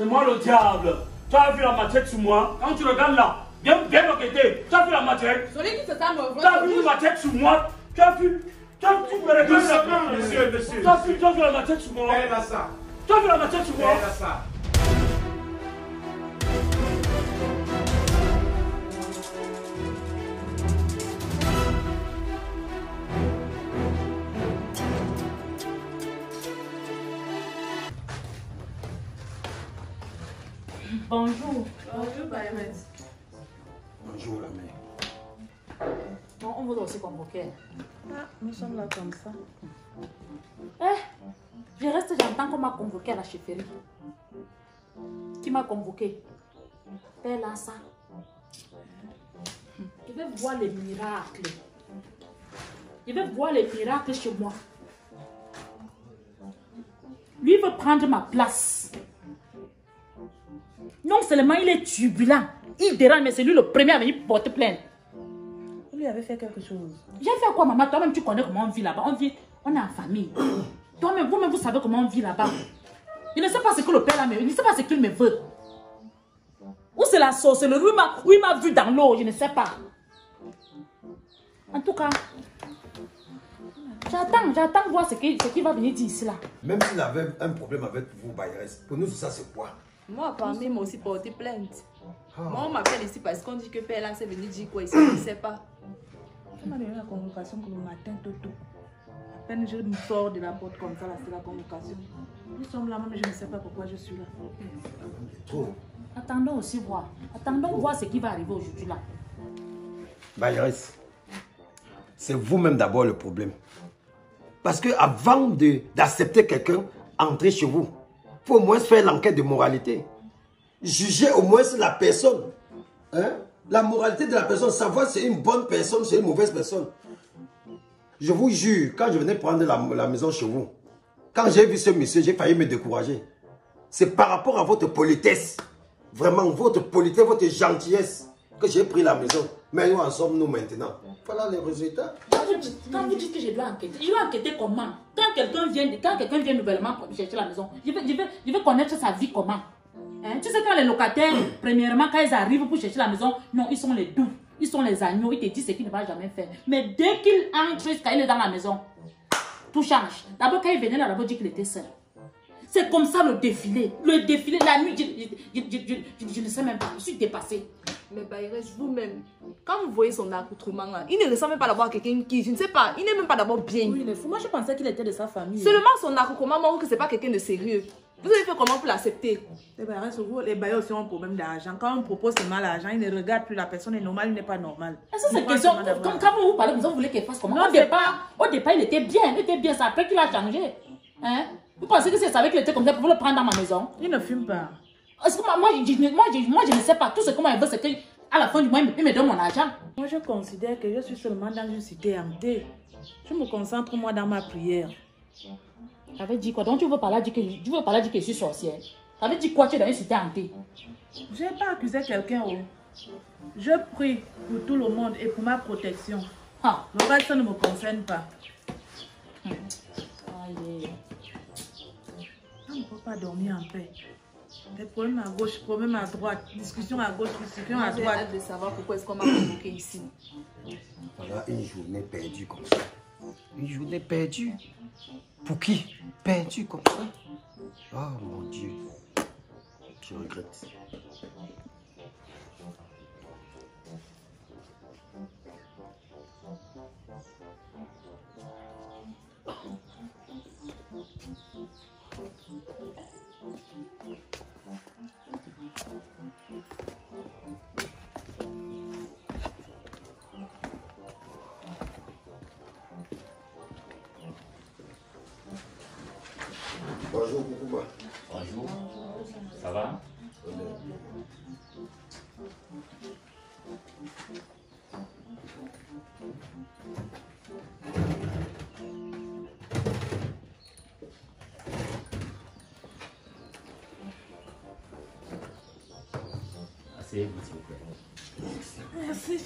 C'est moi le diable. Tu as vu la machette sur moi? Quand tu regardes là, bien enquêté. Tu as vu la machette? Celui qui se t'a Tu as vu la machette sur moi? Tu as vu? Tu me regardes. Monsieur. Tu as vu la machette sur moi? Elle a ça. Tu as vu la machette sur moi? Elle a ça. Bonjour. Bonjour, Bayret. Bonjour, la mère. Non, on vous a aussi convoqué. Ah, nous sommes là comme ça. Je reste, j'entends qu'on m'a convoqué à la chefferie. Qui m'a convoqué? Père Lassa. Je vais voir les miracles. Je vais voir les miracles chez moi. Lui veut prendre ma place. Non seulement il est turbulent, il dérange, mais c'est lui le premier à venir porter plainte. Vous lui avez fait quelque chose? J'ai fait quoi, maman? Toi-même, tu connais comment on vit là-bas. On est en famille. Toi-même, vous-même, vous savez comment on vit là-bas. Je ne sais pas ce que le père a, mais il ne sait pas ce qu'il me veut. Ou c'est la sorcellerie, ou il m'a vu dans l'eau, je ne sais pas. En tout cas, j'attends voir ce qu'il va venir dire ici là. Même s'il avait un problème avec vous, Bayres, pour nous, ça c'est quoi? Moi, parmi m'a aussi porté plainte. Moi, on m'appelle ici parce qu'on dit que Père là, c'est venu dire quoi ici, je ne sais pas. Tu m'as donné la convocation que le matin, Toto. À peine je me sors de la porte comme ça, là, c'est la convocation. Nous sommes là, mais je ne sais pas pourquoi je suis là. Trop. Attendons aussi voir. Attendons voir ce qui va arriver aujourd'hui là. Bayres, c'est vous-même d'abord le problème. Parce que avant d'accepter quelqu'un, entrer chez vous, il faut au moins faire l'enquête de moralité. Juger au moins la personne. Hein? La moralité de la personne, savoir si c'est une bonne personne, c'est une mauvaise personne. Je vous jure, quand je venais prendre la maison chez vous, quand j'ai vu ce monsieur, j'ai failli me décourager. C'est par rapport à votre politesse, vraiment votre politesse, votre gentillesse, que j'ai pris la maison. Mais où en sommes-nous maintenant? Voilà les résultats. Quand vous dites que je dois enquêter, je dois enquêter comment? Quand quelqu'un vient nouvellement chercher la maison, je vais connaître sa vie comment? Hein? Tu sais quand les locataires, premièrement, quand ils arrivent pour chercher la maison, non, ils sont les doux, ils sont les agneaux, ils te disent ce qu'il ne va jamais faire. Mais dès qu'il entre, quand il est dans la maison, tout change. D'abord, quand il venait là, d'abord, il dit qu'il était seul. C'est comme ça le défilé. Le défilé, la nuit, je ne sais même pas, je suis dépassée. Mais Bayres, vous-même, quand vous voyez son accoutrement là, il ne ressemble même pas d'avoir quelqu'un qui, je ne sais pas, il n'est même pas d'abord bien. Oui, il est fou. Moi, je pensais qu'il était de sa famille. Seulement son accoutrement montre que ce n'est pas quelqu'un de sérieux. Vous avez fait comment pour l'accepter? Les bailleurs aussi ont un problème d'argent. Quand on propose seulement l'argent, ils ne regardent plus la personne est normale, il n'est pas normal. Est-ce que c'est question, quand vous parlez, vous voulez qu'il fasse comment? Au départ, il était bien, c'est après qu'il a changé. Hein? Vous pensez que c'est ça qu'il était comme ça pour le prendre dans ma maison? Il ne fume pas. Est-ce que moi, je ne sais pas. Tout ce que moi, je veux, c'est qu'à la fin du mois, il me donne mon argent. Moi, je considère que je suis seulement dans une cité hantée. Je me concentre, moi, dans ma prière. J'avais dit quoi? Donc, tu veux parler dire que je suis sorcière? T'avais dit quoi? Tu es dans une cité hantée? Je n'ai pas accusé quelqu'un. Oh. Je prie pour tout le monde et pour ma protection. Ah. Le reste, ça ne me concerne pas. Aïe. On ne peut pas dormir en paix. Des problèmes à gauche, problèmes à droite, discussion à gauche, discussion à J'ai droite. hâte de savoir pourquoi est-ce qu'on m'a convoqué ici. Voilà une journée perdue comme ça. Une journée perdue. Pour qui? Perdue comme ça. Oh mon Dieu. Je regrette. Bonjour, Koukouba. Bonjour. Ça va? Asseyez-vous, s'il vous plaît. Merci.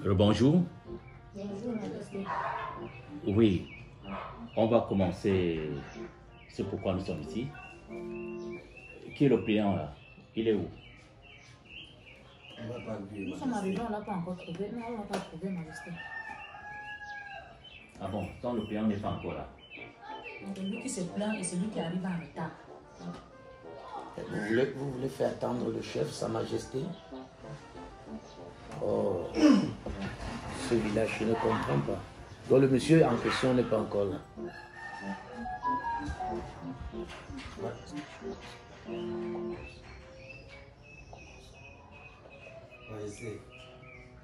Bonjour. Bonjour, Majesté. Oui, on va commencer ce pourquoi nous sommes ici. Qui est le client là? Il est où? Nous sommes arrivés, on ne l'a pas encore trouvé. Non, on ne l'a pas trouvé, Majesté. Ah bon, donc le client n'est pas encore là. C'est lui qui se plaint et c'est lui qui arrive en retard. Vous voulez faire attendre le chef, Sa Majesté? Oh, ce village, je ne comprends pas. Donc le monsieur en question n'est pas encore là.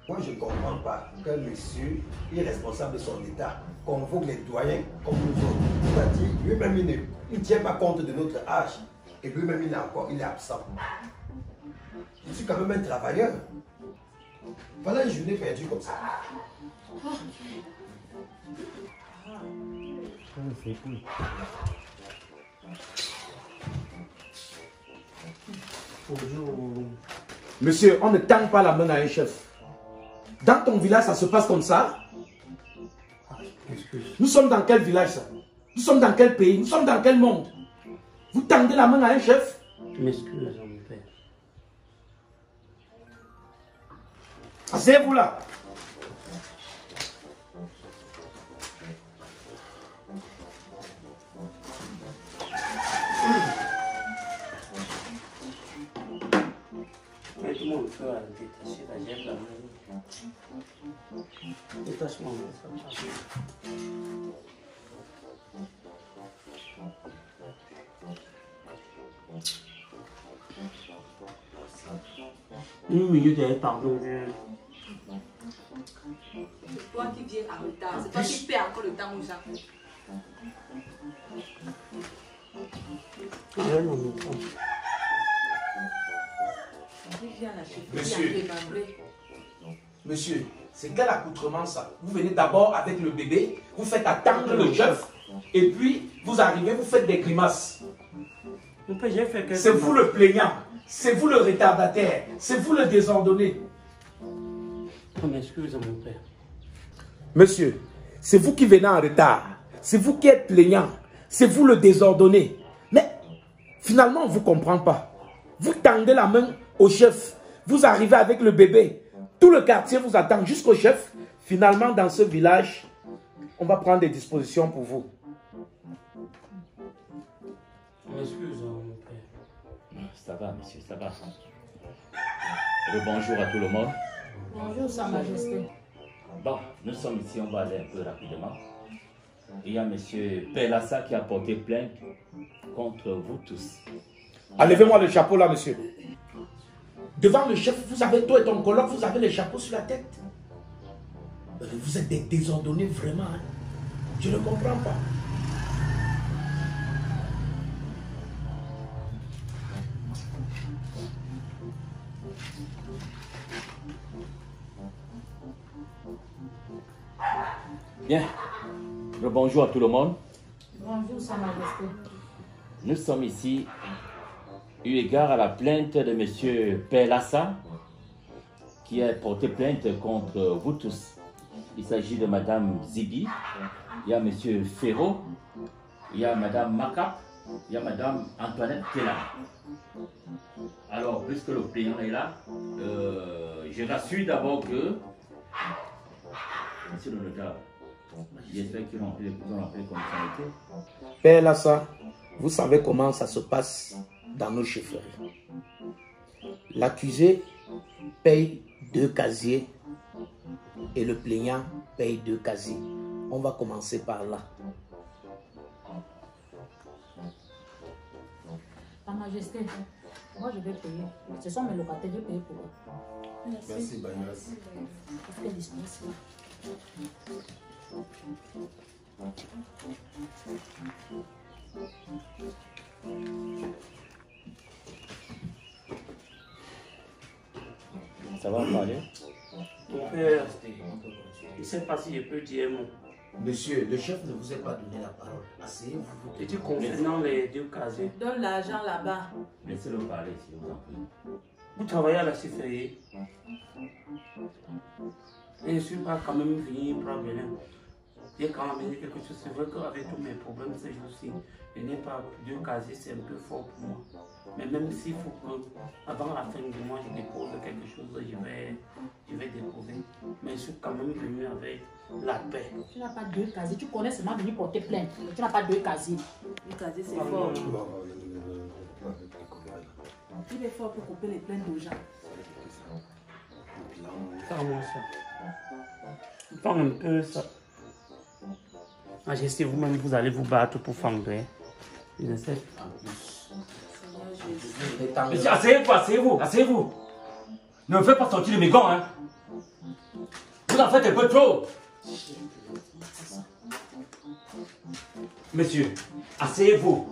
Moi, je ne comprends pas qu'un monsieur irresponsable de son état convoque les doyens comme nous autres. C'est-à-dire, lui-même, il ne tient pas compte de notre âge. Et lui-même, il est absent. Je suis quand même un travailleur. Voilà une journée perdue comme ça. Monsieur, on ne tend pas la main à un chef. Dans ton village, ça se passe comme ça? Nous sommes dans quel village ça? Nous sommes dans quel pays? Nous sommes dans quel monde? Vous tendez la main à un chef? M'excuse, mon père. Asseyez-vous là. Aide-moi un peu à détacher la gemme de la main. Détache-moi, ça marche. Une minute, pardon. C'est toi qui viens en retard. C'est toi qui perds encore le temps aux gens. Monsieur, c'est quel accoutrement ça? Vous venez d'abord avec le bébé, vous faites attendre le chef, et puis vous arrivez, vous faites des grimaces. Mon père, j'ai fait quelque chose. C'est vous le plaignant, c'est vous le retardataire, c'est vous le désordonné. Oh, m'excuse, mon père. Monsieur, c'est vous qui venez en retard, c'est vous qui êtes plaignant, c'est vous le désordonné. Mais finalement, on ne vous comprend pas. Vous tendez la main au chef, vous arrivez avec le bébé. Tout le quartier vous attend jusqu'au chef. Finalement, dans ce village, on va prendre des dispositions pour vous. M'excuse, mon père. Ça va, monsieur, ça va. Bonjour à tout le monde. Bonjour, Sa Majesté. Bon, nous sommes ici, on va aller un peu rapidement. Il y a monsieur Pelassa qui a porté plainte contre vous tous. Enlevez-moi le chapeau là, monsieur. Devant le chef, vous avez toi et ton colloque, vous avez les chapeaux sur la tête. Vous êtes des désordonnés vraiment. Hein? Je ne comprends pas. Bien. Bonjour à tout le monde. Bonjour, Sa Majesté. Nous sommes ici, eu égard à la plainte de M. Pelassa, qui a porté plainte contre vous tous. Il s'agit de Mme Zibi, il y a M. Ferro, il y a Mme Makap, il y a Mme Antoinette Tela. Alors, puisque le plaignant est là, je rassure d'abord que, monsieur le notaire, j'espère qu'ils ont appelé comme ça a été. Père Lassa, vous savez comment ça se passe dans nos chefferies. L'accusé paye 2 casiers et le plaignant paye 2 casiers. On va commencer par là. Sa Majesté, moi je vais payer. Ce sont mes locataires, je vais payer pour eux. Merci, Bagnas. Faites l'espèce. Ça va parler? Mon père, je ne sais pas si je peux dire un mot. Monsieur, le chef ne vous a pas donné la parole. Asseyez-vous. Et tu concernant les 2 casiers. Donne l'argent là-bas. Laissez-le parler, s'il vous en prie. Vous travaillez à la chefferie. Et je ne suis pas quand même venu pour Bénin. J'ai quand même amené quelque chose. C'est vrai qu'avec tous mes problèmes ces jours-ci, je n'ai pas 2 casiers, c'est un peu fort pour moi. Mais même s'il faut que, avant la fin du mois, je dépose quelque chose, je vais déposer. Mais je suis quand même venu avec la paix. Tu n'as pas 2 casiers, tu connais seulement venir porter plainte. Tu n'as pas 2 casiers. 2 casiers, c'est fort. Il est fort pour couper les plaintes aux gens. Ça, moi, ça. Fends un peu ça. Majesté, vous-même, vous allez vous battre pour fendre. Je ne sais pas. Monsieur, asseyez-vous, asseyez-vous, asseyez-vous. Ne me faites pas sortir de mes gants, hein. Vous en faites un peu trop. Monsieur, asseyez-vous.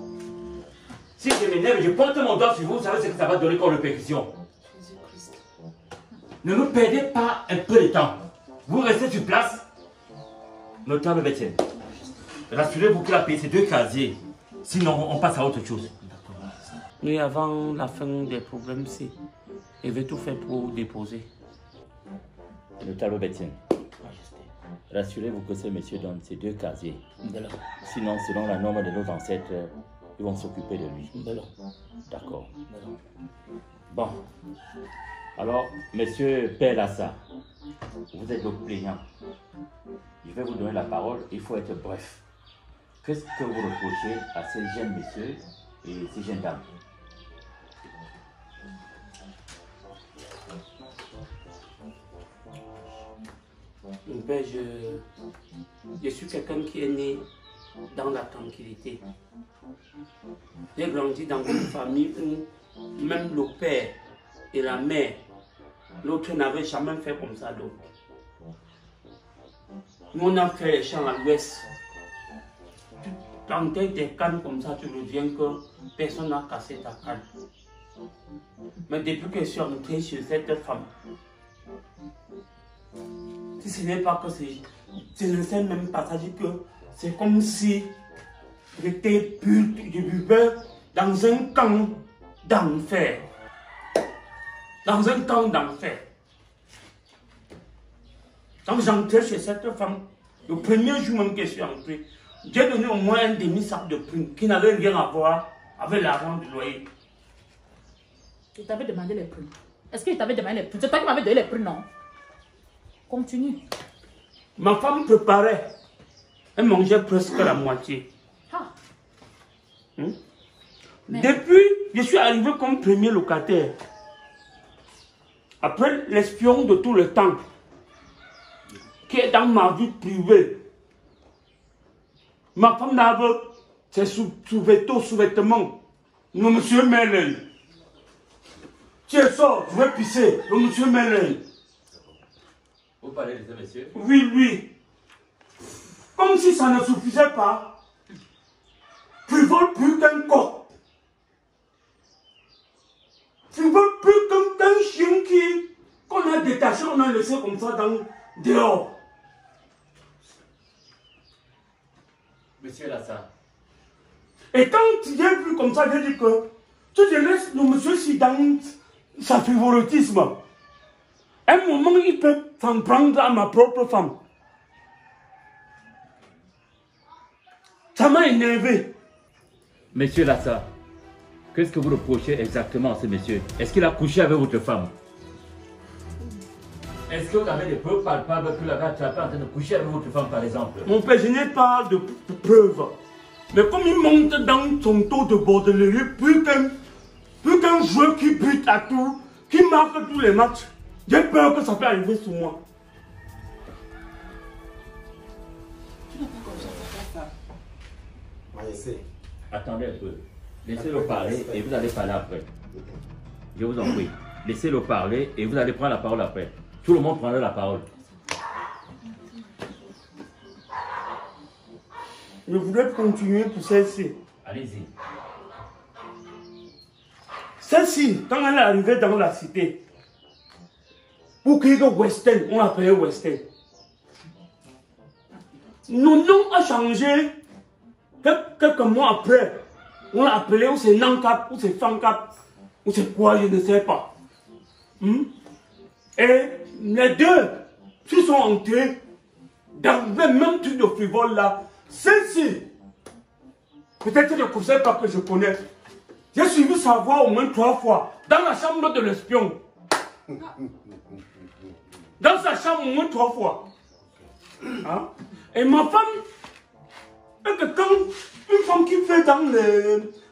Si je m'énerve, je porte mon doigt sur vous, vous savez ce que ça va donner comme répercussion. Ne nous perdez pas un peu de temps. Vous restez sur place. Notable Bétienne, rassurez-vous qu'il a payé ces 2 casiers. Sinon, on passe à autre chose. Mais avant la fin des problèmes, je vais tout faire pour déposer. Notable Bétienne, rassurez-vous que ce monsieur donne ces 2 casiers. Sinon, selon la norme de nos ancêtres, ils vont s'occuper de lui. D'accord. Bon. Alors, monsieur Père Lassa, vous êtes le plaignant. Je vais vous donner la parole, il faut être bref. Qu'est-ce que vous reprochez à ces jeunes messieurs et ces jeunes dames? Mon père, je suis quelqu'un qui est né dans la tranquillité. J'ai grandi dans une famille où même le père et la mère, l'autre n'avait jamais fait comme ça donc. Nous on a fait les champs à l'ouest. Tu plantais des cannes comme ça, tu reviens que personne n'a cassé ta canne. Mais depuis que je suis entré chez cette femme, si ce n'est pas que je ne sais même pas, ça dit que c'est comme si j'étais pute, je vivais dans un camp d'enfer. Dans un camp d'enfer. Quand j'entrais chez cette femme, le premier jour même que je suis entré, j'ai donné au moins un demi-sac de primes qui n'avait rien à voir avec l'argent du loyer. Il t'avait demandé les primes. Est-ce qu'il t'avait demandé les primes? C'est toi qui m'avais donné les primes, non? Continue. Ma femme préparait. Elle mangeait presque la moitié. Ah. Depuis, je suis arrivé comme premier locataire. Après l'espion de tout le temps, qui est dans ma vie privée. Ma femme d'aveu, c'est sous-vêtement. Le monsieur met l'œil. Tu es sort, je vais pisser. Le monsieur met l'œil. Vous parlez de ce monsieur? Oui, lui. Comme si ça ne suffisait pas. Tu voles plus qu'un coq. Tu voles plus qu'un chien qu'on a détaché, on a laissé comme ça dehors. Monsieur Lassa. Et quand j'ai vu comme ça, j'ai dit que tu te laisses le monsieur si dans sa frivolitisme. À un moment, il peut s'en prendre à ma propre femme. Ça m'a énervé. Monsieur Lassa, qu'est-ce que vous reprochez exactement à ce monsieur? Est-ce qu'il a couché avec votre femme? Est-ce que vous avez des preuves palpables que vous l'avez attrapé en train de coucher avec votre femme, par exemple? Mon père, je n'ai pas de preuves. Mais comme il monte dans son taux de bordellerie, plus qu'un joueur qui bute à tout, qui marque tous les matchs, j'ai peur que ça peut arriver sur moi. Tu n'as pas confiance en ta femme. Maïssé. Attendez un peu. Laissez-le parler et vous allez parler après. Je vous en prie. Laissez-le parler et vous allez prendre la parole après. Tout le monde prendra la parole. Je voudrais continuer pour celle-ci. Allez-y. Celle-ci, quand elle est arrivée dans la cité, pour qu'il y ait Western, on l'appelait Western. Nos noms ont changé. Quelques mois après, on l'a appelé ou c'est Nankap, ou c'est Fankap, ou c'est quoi, je ne sais pas. Et les deux, s'ils sont entrés dans le même truc de frivole là, celle-ci, peut-être le conseil pas que je connais, j'ai suivi sa voix au moins 3 fois dans la chambre de l'espion. Dans sa chambre au moins 3 fois. Hein? Et ma femme est quelqu'un, une femme qui fait dans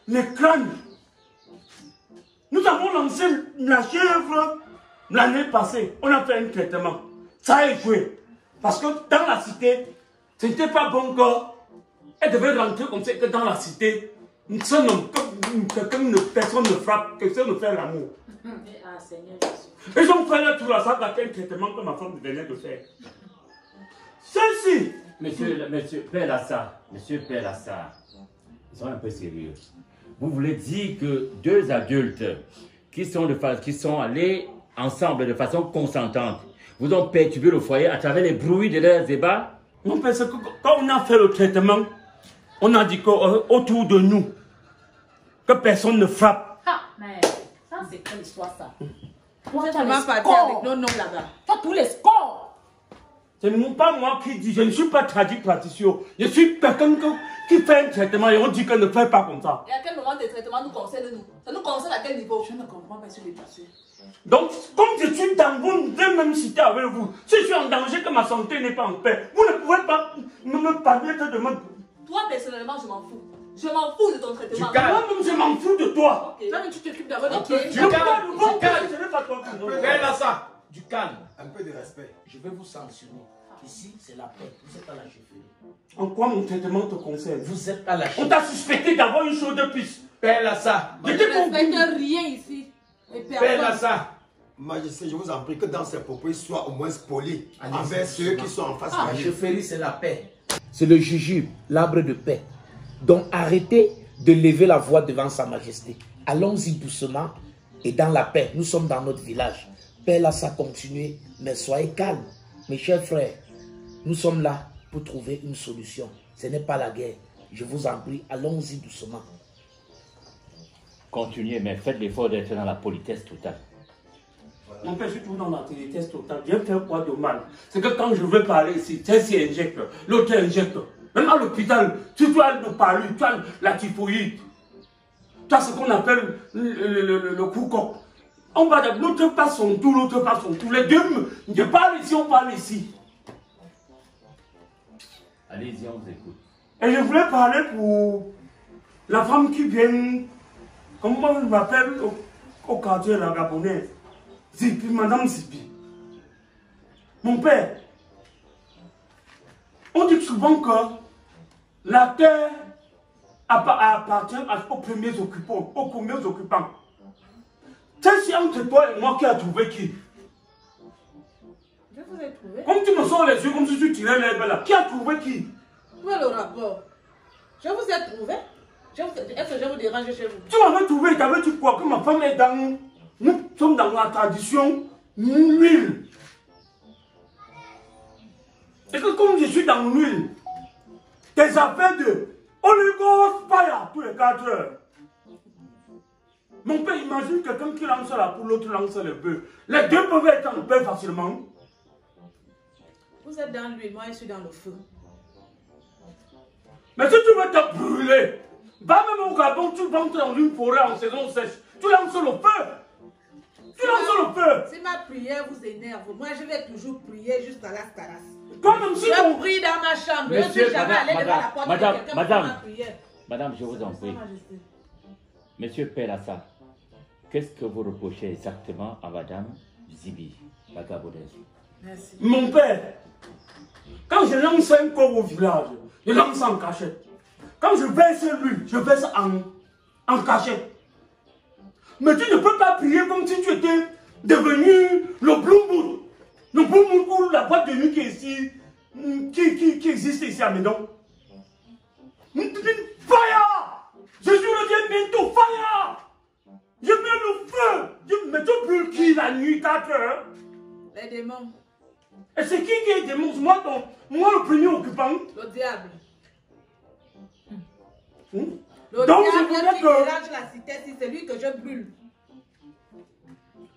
les crânes. Nous avons lancé la chèvre l'année passée. On a fait un traitement. Ça a échoué. Parce que dans la cité, ce n'était pas bon qu'elle devait rentrer comme ça, que dans la cité, personne ne frappe, personne ne fait l'amour. Ah, Seigneur Jésus. Ils ont fait le tour à ça, un traitement que ma femme venait de faire. Celle-ci. Monsieur Père Lassa, ils sont un peu sérieux. Vous voulez dire que 2 adultes qui sont allés ensemble de façon consentante vous ont perturbé le foyer à travers les bruits de leurs débats? Non, parce que quand on a fait le traitement, on a dit qu'autour de nous, que personne ne frappe. Ah, mais ça c'est quelle histoire ça? Toi, tu vas partir avec nos noms là-bas. Toi, tous les scores. Ce n'est pas moi qui dis, je ne suis pas praticien. Je suis quelqu'un qui fait un traitement et on dit qu'elle ne fait pas comme ça. Et à quel moment tes traitements nous concernent nous? Ça nous concerne à quel niveau? Je ne comprends pas sur les dossiers. Donc, comme je suis dans une même cité avec vous, si je suis en danger, que ma santé n'est pas en paix, vous ne pouvez pas me permettre de me... Toi, personnellement, je m'en fous. Je m'en fous de ton traitement. Moi-même, je m'en fous de toi. Okay. Toi, tu t'occupes d'abord de Je ne peux pas le voir, ce n'est pas toi qui me Père ça, du calme. Un peu de respect. Je vais vous sanctionner. Ici, c'est la paix. Vous êtes à la chefferie. En quoi mon traitement te concerne? Vous êtes à la On chefferie. t'a suspecté d'avoir une chose de plus. Père Lassa. Je ne respecte rien ici. Et Père Lassa. Majesté, je vous en prie que dans ces propos, il soit au moins poli envers ceux qui sont en face La de lui. chefferie, c'est la paix. C'est le jujube, l'arbre de paix. Donc arrêtez de lever la voix devant sa majesté. Allons-y doucement et dans la paix. Nous sommes dans notre village. Père Lassa, continuez, mais soyez calmes. Mes chers frères, nous sommes là pour trouver une solution. Ce n'est pas la guerre. Je vous en prie, allons-y doucement. Continuez, mais faites l'effort d'être dans la politesse totale. Mon père, je suis toujours dans la politesse totale. Viens faire quoi de mal? C'est que quand je veux parler ici, celle-ci injecte, l'autre injecte. Même à l'hôpital, si tu as le palu, tu as la typhoïde, tu as ce qu'on appelle le coucoc. On va dire, l'autre passe son tour, l'autre passe son tour. Les deux, je parle ici, on parle ici. Allez-y, on vous écoute. Et je voulais parler pour la femme qui vient, comment on m'appelle au quartier la gabonaise, Zipi, Madame Zipi. Mon père, on dit souvent que la terre appartient aux premiers occupants, C'est entre toi et moi qui a trouvé qui? Je vous ai trouvé. Comme tu me sors les yeux, comme si tu tirais l'herbe là, qui a trouvé qui? Où est le rapport? Je vous ai trouvé. Est-ce que je vous dérange chez vous? Tu m'avais trouvé, tu avais dit quoi? Que ma femme est dans... Nous sommes dans la tradition l'huile. Et que comme je suis dans l'huile, tes affaires de Holy Ghost fire tous les 4 heures. Mon père, imagine quelqu'un qui lance la poule, l'autre lance le bœuf. Les deux peuvent être en paix facilement. Vous êtes dans l'huile, moi je suis dans le feu. Mais si tu veux te brûler, va même au Gabon, tu rentres dans une forêt en saison sèche. Tu lances le feu. Tu lances le feu. Si ma prière vous énerve, moi je vais toujours prier jusqu'à la Staras. Toi-même, si je prie dans ma chambre. Monsieur, je ne suis jamais allé devant la porte de quelqu'un pour faire ma prière. Madame, je vous en prie. Monsieur Père Lassa, qu'est-ce que vous reprochez exactement à Madame Zibi, la gabonaise? Merci. Mon père, quand je lance un corps au village, je lance en cachette. Quand je verse l'huile, je verse en cachette. Mais tu ne peux pas prier comme si tu étais devenu le Blue Moon. Le Blue Moon ou la boîte de nuit qui est ici, qui existe ici à Médon. Fire! Jésus revient bientôt, fire! Je mets le feu! Mais tu brûles qui la nuit 4 heures? Les démons. Et c'est qui est démon? Moi le premier occupant? Le diable. Le diable qui dérange la cité, c'est lui que je brûle.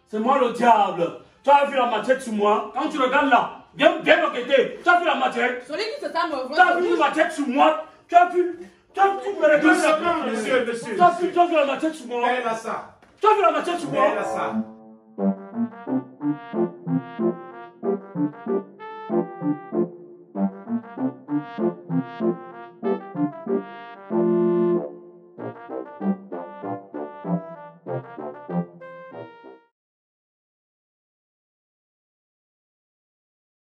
C'est moi le diable. Tu as vu la tête sur moi? Quand tu regardes là, Viens m'enquêter. Tu as vu la machette? Celui qui se tape, Tu as vu la machette sur moi? Tu as vu? Tu me regardes. Doucement, monsieur. Tu as vu la machette sur moi? Elle a ça. Tu as vu la machette sur moi? Elle a ça.